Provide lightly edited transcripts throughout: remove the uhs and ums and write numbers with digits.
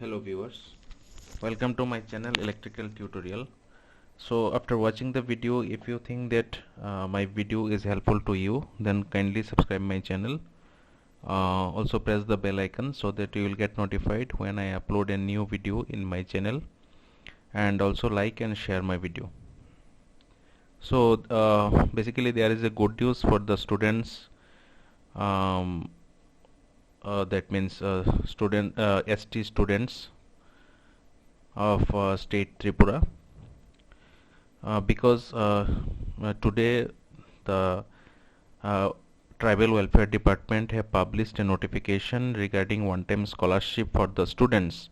Hello viewers, welcome to my channel Electrical Tutorial. So after watching the video, if you think that my video is helpful to you, then kindly subscribe my channel. Also press the bell icon so that you will get notified when I upload a new video in my channel, and also like and share my video. So basically there is a good news for the students. That means ST students of state Tripura, because today the Tribal Welfare Department have published a notification regarding one-time scholarship for the students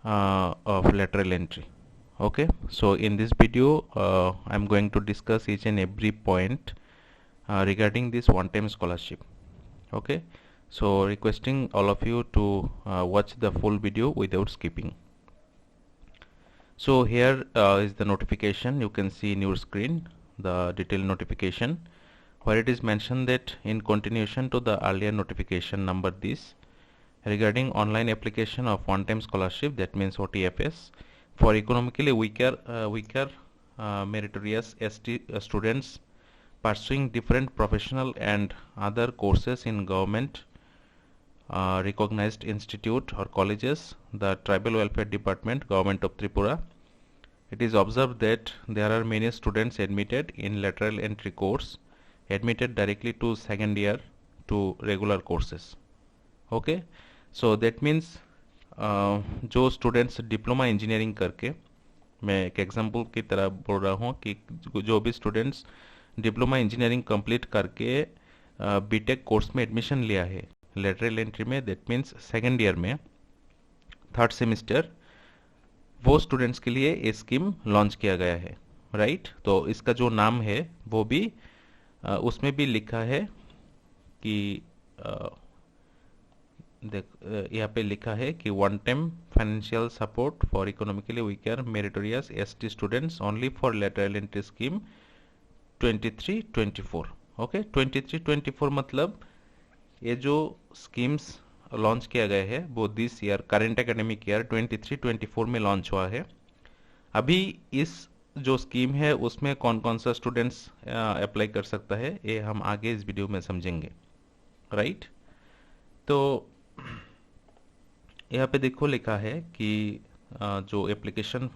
of lateral entry. Okay, so in this video I'm going to discuss each and every point regarding this one-time scholarship. Okay, so requesting all of you to watch the full video without skipping. So here is the notification. You can see in your screen the detailed notification, where it is mentioned that in continuation to the earlier notification number this regarding online application of one-time scholarship, that means OTFS, for economically weaker meritorious ST students pursuing different professional and other courses in government recognized institute or colleges, the Tribal Welfare Department, Government of Tripura. It is observed that there are many students admitted in lateral entry course, admitted directly to second year to regular courses. Okay, so that means जो students diploma engineering करके, मैं एक example की तरह बोल रहा हूँ कि जो भी स्टूडेंट्स डिप्लोमा इंजीनियरिंग कंप्लीट करके बीटेक कोर्स में एडमिशन लिया है लेटरल एंट्री में, दैट मीन्स सेकेंड ईयर में थर्ड सेमिस्टर, वो स्टूडेंट्स के लिए ये स्कीम लॉन्च किया गया है. राइट, तो इसका जो नाम है वो भी उसमें भी लिखा है कि यहाँ पे लिखा है कि one time financial support for economically weaker meritorious ST students only for lateral entry scheme 23-24. Okay, 23-24 मतलब ये जो स्कीम्स लॉन्च किया गया है वो this year current academic year 23-24 में लॉन्च हुआ है. अभी इस जो स्कीम है उसमें कौन कौन सा स्टूडेंट्स अप्लाई कर सकता है ये हम आगे इस वीडियो में समझेंगे. राइट, तो यहाँ पे देखो लिखा है कि जो एप्लीकेशन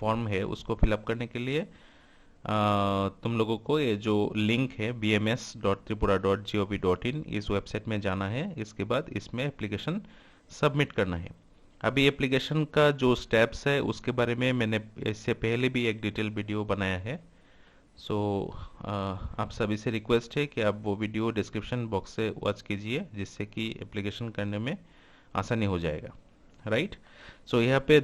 फॉर्म है उसको फिलअप करने के लिए तुम लोगों को ये जो लिंक है bms.tripura.gov.in इस वेबसाइट में जाना है. इसके बाद इसमें एप्लीकेशन सबमिट करना है. अभी एप्लीकेशन का जो स्टेप्स है उसके बारे में मैंने इससे पहले भी एक डिटेल वीडियो बनाया है. सो आप सभी से रिक्वेस्ट है कि आप वो वीडियो डिस्क्रिप्शन बॉक्स से वॉच कीजिए, जिससे कि एप्लीकेशन करने में आसानी हो जाएगा. राइट, सो यहाँ पे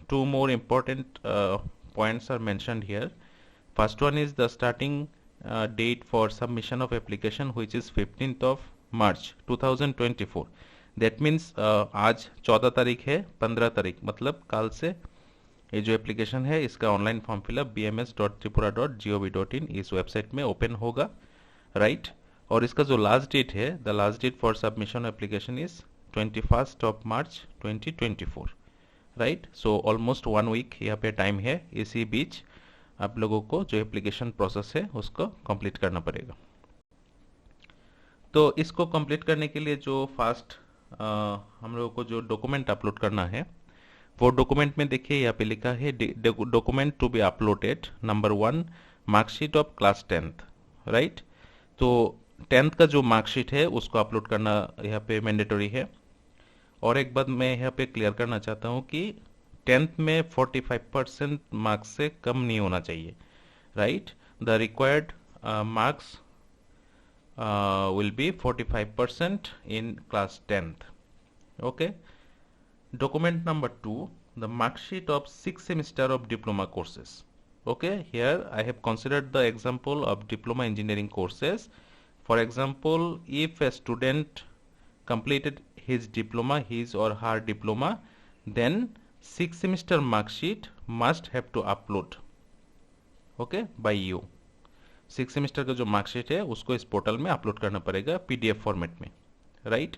two more important points are mentioned here. First one is the starting date for submission of application, which is 15th of March 2024. That means आज 14 तारीख है, 15 तारीख मतलब कल से ये जो एप्लीकेशन है इसका ऑनलाइन फॉर्म फिलअप bms.tripura.gov.in इस वेबसाइट में ओपन होगा. राइट, और इसका जो लास्ट डेट है, the last date for submission application is 21st of March 2024. Right, so almost 1 week यहाँ पे टाइम है. इसी बीच आप लोगों को जो एप्लीकेशन प्रोसेस है उसको कंप्लीट करना पड़ेगा. तो इसको कंप्लीट करने के लिए जो फर्स्ट हम लोगों को जो डॉक्यूमेंट अपलोड करना है, वो डॉक्यूमेंट में देखिए यहाँ पे लिखा है document to be uploaded. Number 1, marksheet of class 10th. Right, तो 10th का जो मार्कशीट है उसको अपलोड करना यहाँ पे मैंडेटरी है. और एक बात मैं यहाँ पे क्लियर करना चाहता हूँ कि 10th में 45% मार्क्स से कम नहीं होना चाहिए. Right, the required marks will be 45% in class 10th. Okay, document number 2, the mark sheet of 6th semester of diploma courses. Okay, here I have considered the example of diploma engineering courses. For example, if a student completed his diploma, his or her diploma, then 6th semester mark sheet must have to upload, okay, by you. 6th semester का जो mark sheet है उसको इस portal में upload करना पड़ेगा PDF format में. Right,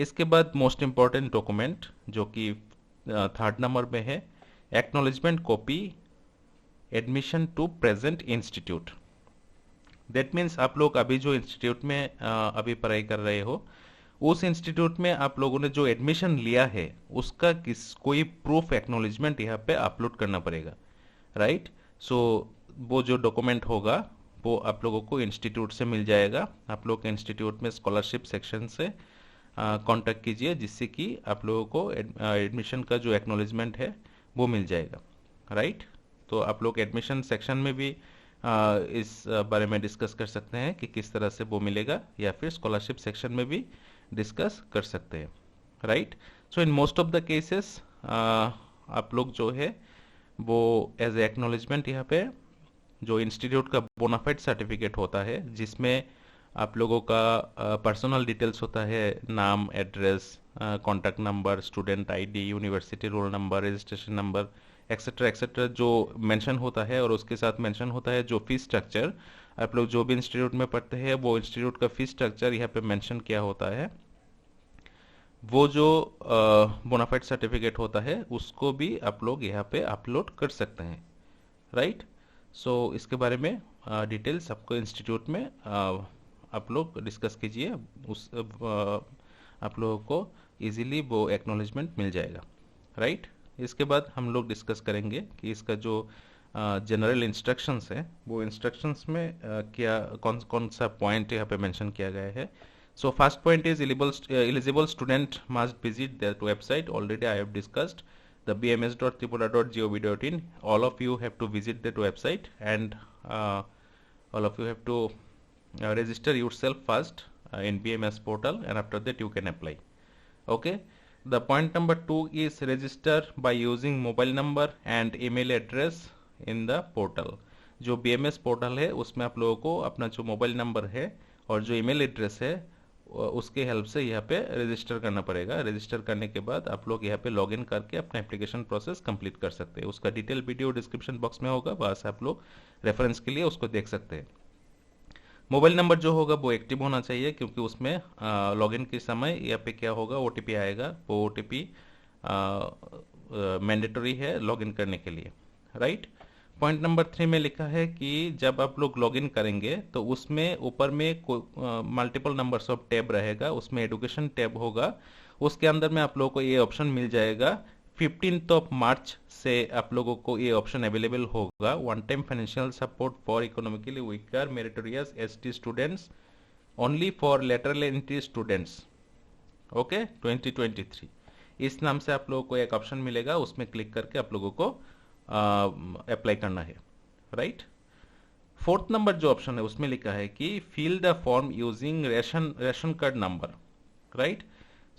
इसके बाद मोस्ट इम्पॉर्टेंट डॉक्यूमेंट जो कि थर्ड नंबर में है, acknowledgement copy admission to present institute. That means आप लोग अभी जो इंस्टीट्यूट में अभी पढ़ाई कर रहे हो, उस इंस्टीट्यूट में आप लोगों ने जो एडमिशन लिया है उसका कोई प्रूफ एक्नॉलेजमेंट यहाँ पे अपलोड करना पड़ेगा, राइट। सो वो जो डॉक्यूमेंट होगा वो आप लोगों को इंस्टीट्यूट से मिल जाएगा। आप लोग इंस्टीट्यूट में स्कॉलरशिप सेक्शन से कांटेक्ट कीजिए, जिससे कि आप लोगों को एडमिशन का जो एक्नॉलेजमेंट है वो मिल जाएगा, राइट। तो आप लोग एडमिशन सेक्शन में भी इस बारे में डिस्कस कर सकते हैं कि किस तरह से वो मिलेगा, या फिर स्कॉलरशिप सेक्शन में भी डिस्कस कर सकते हैं, right. So in most of the cases आप लोग जो है वो एज ए एक्नॉलेजमेंट यहाँ पे जो इंस्टीट्यूट का बोनाफाइड सर्टिफिकेट होता है, जिसमें आप लोगों का पर्सनल डिटेल्स होता है, नाम, address, contact number, student ID, university roll number, registration number, etcetera etcetera जो मेंशन होता है, और उसके साथ मेंशन होता है जो फीस स्ट्रक्चर। आप लोग जो भी इंस्टीट्यूट में पढ़ते हैं वो इंस्टीट्यूट का फीस स्ट्रक्चर यहाँ पे मेंशन किया होता है। वो जो बोनाफाइड सर्टिफिकेट होता है उसको भी आप लोग यहाँ पे अपलोड कर सकते हैं, राइट। सो इसके बारे में डिटेल्स आपको इंस्टीट्यूट में आप लोग डिस्कस कीजिए, उस आप लोगों को इजीली वो एक्नॉलेजमेंट मिल जाएगा, राइट। इसके बाद हम लोग डिस्कस करेंगे कि इसका जो जनरल इंस्ट्रक्शंस है वो इंस्ट्रक्शंस में क्या कौन कौन सा पॉइंट यहाँ पे मेंशन किया गया है। So first point is eligible student must visit that website. Already I have discussed the bms.tripura.gov.in. All of you have to visit that website, and all of you have to register yourself first in BMS portal, and after that you can apply. Okay. The point number 2 is register by using mobile number and email address in the portal. जो BMS portal है उसमें आप लोगों को अपना जो mobile number है और जो ईमेल एड्रेस है उसके हेल्प से यहाँ पे रजिस्टर करना पड़ेगा। रजिस्टर करने के बाद आप लोग यहाँ पे लॉगिन करके अपना एप्लीकेशन प्रोसेस कंप्लीट कर सकते हैं। उसका डिटेल वीडियो डिस्क्रिप्शन बॉक्स में होगा, वहाँ से आप लोग रेफरेंस के लिए उसको देख सकते हैं। मोबाइल नंबर जो होगा वो एक्टिव होना चाहिए, क्योंकि उसमें लॉगिन के समय यहाँ पे क्या होगा, ओटीपी आएगा। वो ओटीपी मैंडेटरी है लॉगिन करने के लिए, राइट। पॉइंट नंबर 3 में लिखा है कि जब आप लोग लॉगिन करेंगे तो उसमें ऊपर में मल्टीपल नंबर्स ऑफ टैब रहेगा, उसमें एडुकेशन टैब होगा। उसके अंदर में आप लोगों को ये ऑप्शन मिल जाएगा। 15 मार्च से आप लोगों को ये ऑप्शन अवेलेबल होगा, one time financial support for economically weaker meritorious ST students only for lateral entry students, okay, 2023। इस नाम से आप लोगों को एक ऑप्शन मिलेगा, उसमें क्लिक करके आप लोगों को अप्लाई करना है, राइट। फोर्थ नंबर जो ऑप्शन है उसमें लिखा है कि fill the form using ration card number, right.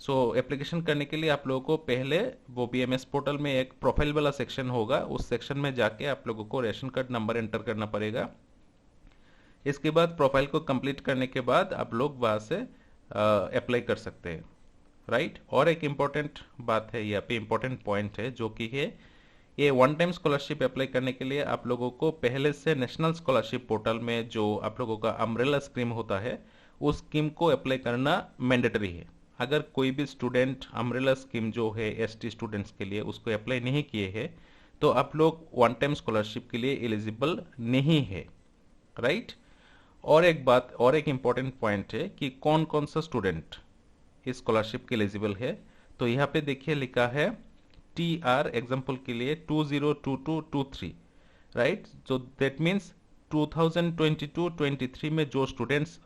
So application करने के लिए आप लोगों को पहले वो बीएमएस पोर्टल में एक प्रोफाइल वाला सेक्शन होगा, उस सेक्शन में जाके आप लोगों को रेशन कार्ड नंबर एंटर करना पड़ेगा। इसके बाद प्रोफाइल को कंप्लीट करने के बाद आप लोग वहां से अप्लाई कर सकते हैं, राइट। और एक इम्पोर्टेंट बात है, यहाँ पे इम्पोर्टेंट पॉइंट है जो कि है ये वन टाइम स्कॉलरशिप अप्लाई करने के लिए आप लोगों को पहले से नेशनल स्कॉलरशिप पोर्टल में जो आप लोगों का अम्ब्रेला स्कीम होता है उस स्कीम को अप्लाई करना मैंडेटरी है। अगर कोई भी स्टूडेंट अम्ब्रेला स्कीम जो है एसटी स्टूडेंट्स के लिए उसको अप्लाई नहीं किए हैं तो आप लोग वन टाइम स्कॉलरशिप के लिए एलिजिबल नहीं है, राइट। और एक बात, और एक इम्पॉर्टेंट पॉइंट है कि कौन कौन सा स्टूडेंट इस स्कॉलरशिप के एलिजिबल है। तो यहाँ पे देखिए लिखा है TR एग्जाम्पल के लिए 2022-23, राइट। सो दैट मीन्स 2022-23 में जो स्टूडेंट्स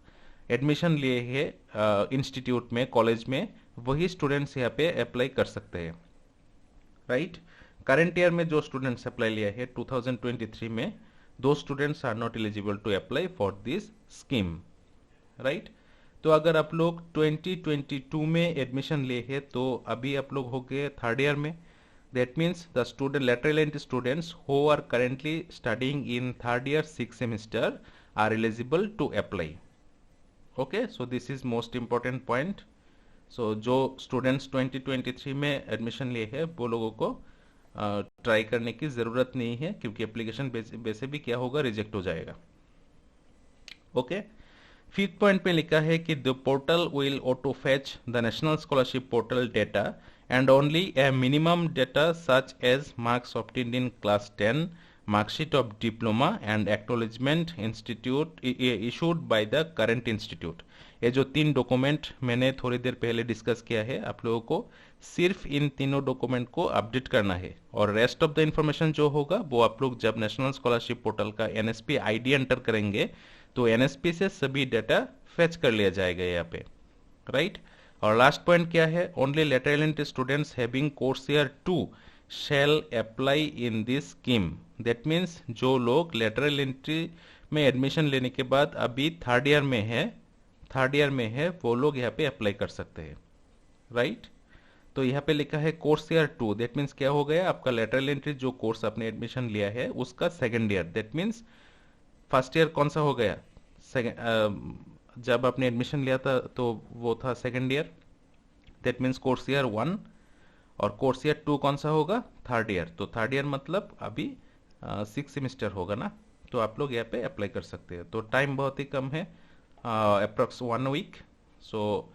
एडमिशन लिए हैं इंस्टीट्यूट में, कॉलेज में, वही स्टूडेंट्स यहाँ पे अप्लाई कर सकते हैं, राइट। करंट ईयर में जो स्टूडेंट्स अप्लाई लिया है 2023 में, दो students are not eligible to apply for this scheme, right. तो अगर आप लोग 2022 में एडमिशन लिए हैं तो अभी आप लोग हो गए थर्ड ईयर में। That means the student lateral entry students who are currently studying in third year 6th semester are eligible to apply. Okay, so this is most important point. So जो students 2023 में admission लिए हैं वो लोगों को try करने की ज़रूरत नहीं है, क्योंकि एप्लीकेशन वैसे भी क्या होगा, रिजेक्ट हो जाएगा। ओके, फिफ्थ पॉइंट पे लिखा है कि the portal will auto fetch the national scholarship portal data and only a minimum data such as marks obtained in class 10, marksheet of diploma and acknowledgement institute issued by the current institute. ये जो तीन document मैंने थोड़ी देर पहले discuss किया है, आप लोगों को सिर्फ इन तीनों डॉक्यूमेंट को अपडेट करना है, और रेस्ट ऑफ द इंफॉर्मेशन जो होगा वो आप लोग जब नेशनल स्कॉलरशिप पोर्टल का एनएसपी आईडी एंटर करेंगे तो एनएसपी से सभी डाटा फेच कर लिया जाएगा यहाँ पे, राइट। और लास्ट पॉइंट क्या है, only lateral entry students having course year 2 shall apply in this scheme. That means जो लोग लेटरल एंट्री में एडमिशन लेने के बाद अभी थर्ड ईयर में है वो लोग यहाँ पे अप्लाई कर सकते हैं, राइट। तो यहाँ पे लिखा है कोर्स ईयर 2, दैट मीन्स क्या हो गया, आपका लेटरल एंट्री जो कोर्स आपने एडमिशन लिया है उसका second year, that means first year कौन सा हो गया, जब आपने एडमिशन लिया था तो वो था second year, that means course year 1, और कोर्स ईयर 2 कौन सा होगा, थर्ड ईयर। तो थर्ड ईयर मतलब अभी 6 सेमिस्टर होगा ना, तो आप लोग यहाँ पे अप्लाई कर सकते हैं। तो टाइम बहुत ही कम है, अप्रोक्स 1 वीक। सो